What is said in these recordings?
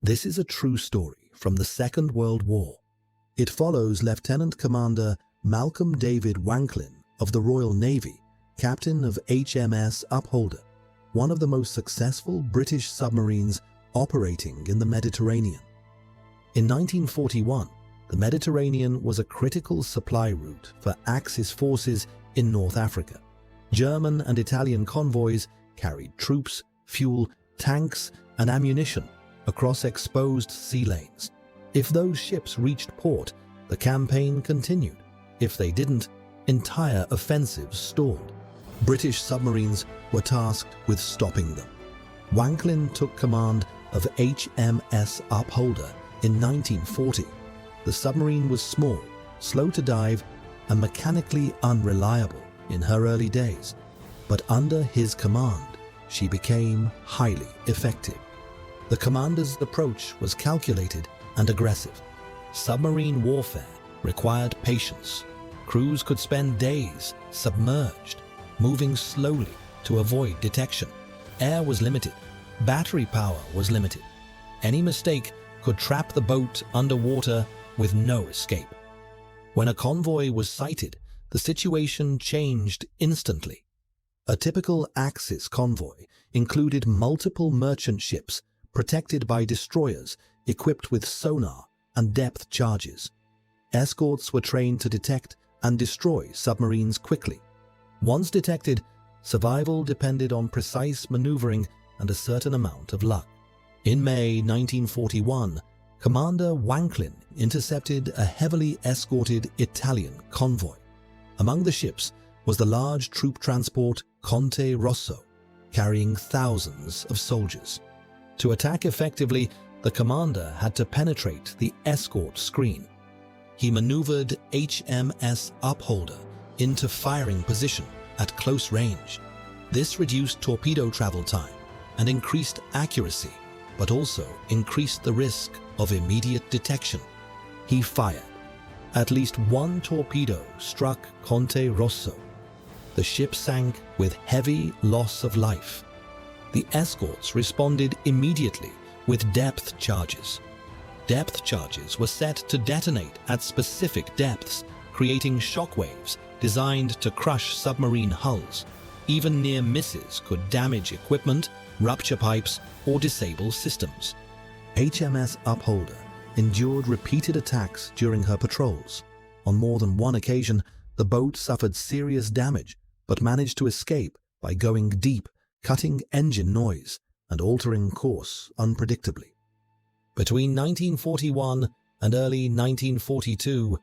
This is a true story from the Second World War. It follows Lieutenant Commander Malcolm David Wanklyn of the Royal Navy, captain of HMS Upholder, one of the most successful British submarines operating in the Mediterranean. In 1941, the Mediterranean was a critical supply route for Axis forces in North Africa. German and Italian convoys carried troops, fuel, tanks, and ammunition across exposed sea lanes. If those ships reached port, the campaign continued. If they didn't, entire offensives stalled. British submarines were tasked with stopping them. Wanklyn took command of HMS Upholder in 1940. The submarine was small, slow to dive, and mechanically unreliable in her early days. But under his command, she became highly effective. The commander's approach was calculated and aggressive. Submarine warfare required patience. Crews could spend days submerged, moving slowly to avoid detection. Air was limited. Battery power was limited. Any mistake could trap the boat underwater with no escape. When a convoy was sighted, the situation changed instantly. A typical Axis convoy included multiple merchant ships protected by destroyers equipped with sonar and depth charges. Escorts were trained to detect and destroy submarines quickly. Once detected, survival depended on precise maneuvering and a certain amount of luck. In May 1941, Commander Wanklyn intercepted a heavily escorted Italian convoy. Among the ships was the large troop transport Conte Rosso, carrying thousands of soldiers. To attack effectively, the commander had to penetrate the escort screen. He maneuvered HMS Upholder into firing position at close range. This reduced torpedo travel time and increased accuracy, but also increased the risk of immediate detection. He fired. At least one torpedo struck Conte Rosso. The ship sank with heavy loss of life. The escorts responded immediately with depth charges. Depth charges were set to detonate at specific depths, creating shockwaves designed to crush submarine hulls. Even near misses could damage equipment, rupture pipes, or disable systems. HMS Upholder endured repeated attacks during her patrols. On more than one occasion, the boat suffered serious damage, but managed to escape by going deep, cutting engine noise, and altering course unpredictably. Between 1941 and early 1942,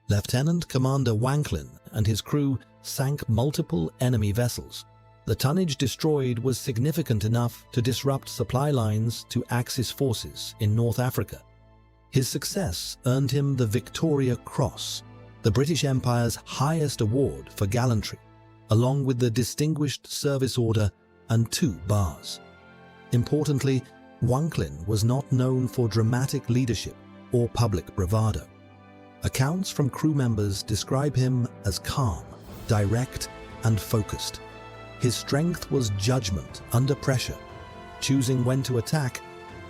Lieutenant Commander Wanklyn and his crew sank multiple enemy vessels. The tonnage destroyed was significant enough to disrupt supply lines to Axis forces in North Africa. His success earned him the Victoria Cross, the British Empire's highest award for gallantry, along with the Distinguished Service Order and 2 bars. Importantly, Wanklyn was not known for dramatic leadership or public bravado. Accounts from crew members describe him as calm, direct, and focused. His strength was judgment under pressure, choosing when to attack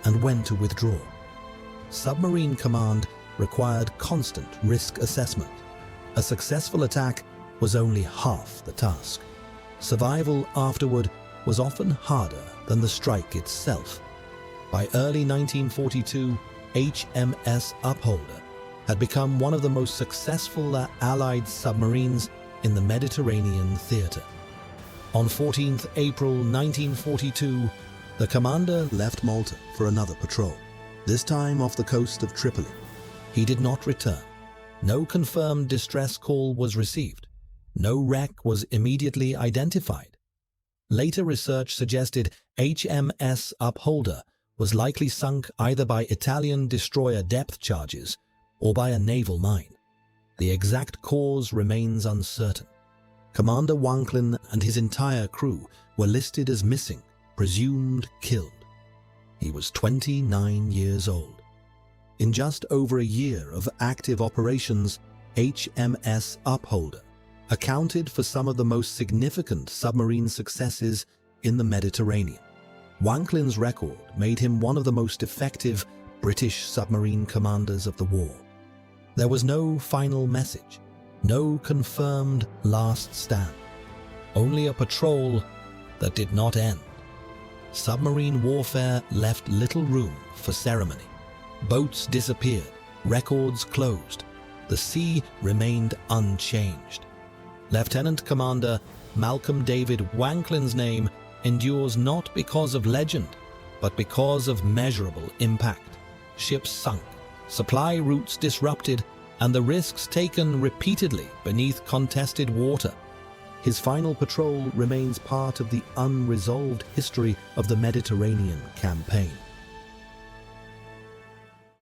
and when to withdraw. Submarine command required constant risk assessment. A successful attack was only half the task. Survival afterward was often harder than the strike itself. By early 1942, HMS Upholder had become one of the most successful Allied submarines in the Mediterranean theater. On 14th April 1942, the commander left Malta for another patrol, this time off the coast of Tripoli. He did not return. No confirmed distress call was received. No wreck was immediately identified. Later research suggested HMS Upholder was likely sunk either by Italian destroyer depth charges or by a naval mine. The exact cause remains uncertain. Commander Wanklyn and his entire crew were listed as missing, presumed killed. He was 29 years old. In just over a year of active operations, HMS Upholder accounted for some of the most significant submarine successes in the Mediterranean. Wanklyn's record made him one of the most effective British submarine commanders of the war. There was no final message, no confirmed last stand, only a patrol that did not end. Submarine warfare left little room for ceremony. Boats disappeared, records closed. The sea remained unchanged. Lieutenant Commander Malcolm David Wanklyn's name endures not because of legend, but because of measurable impact. Ships sunk, supply routes disrupted, and the risks taken repeatedly beneath contested water. His final patrol remains part of the unresolved history of the Mediterranean campaign.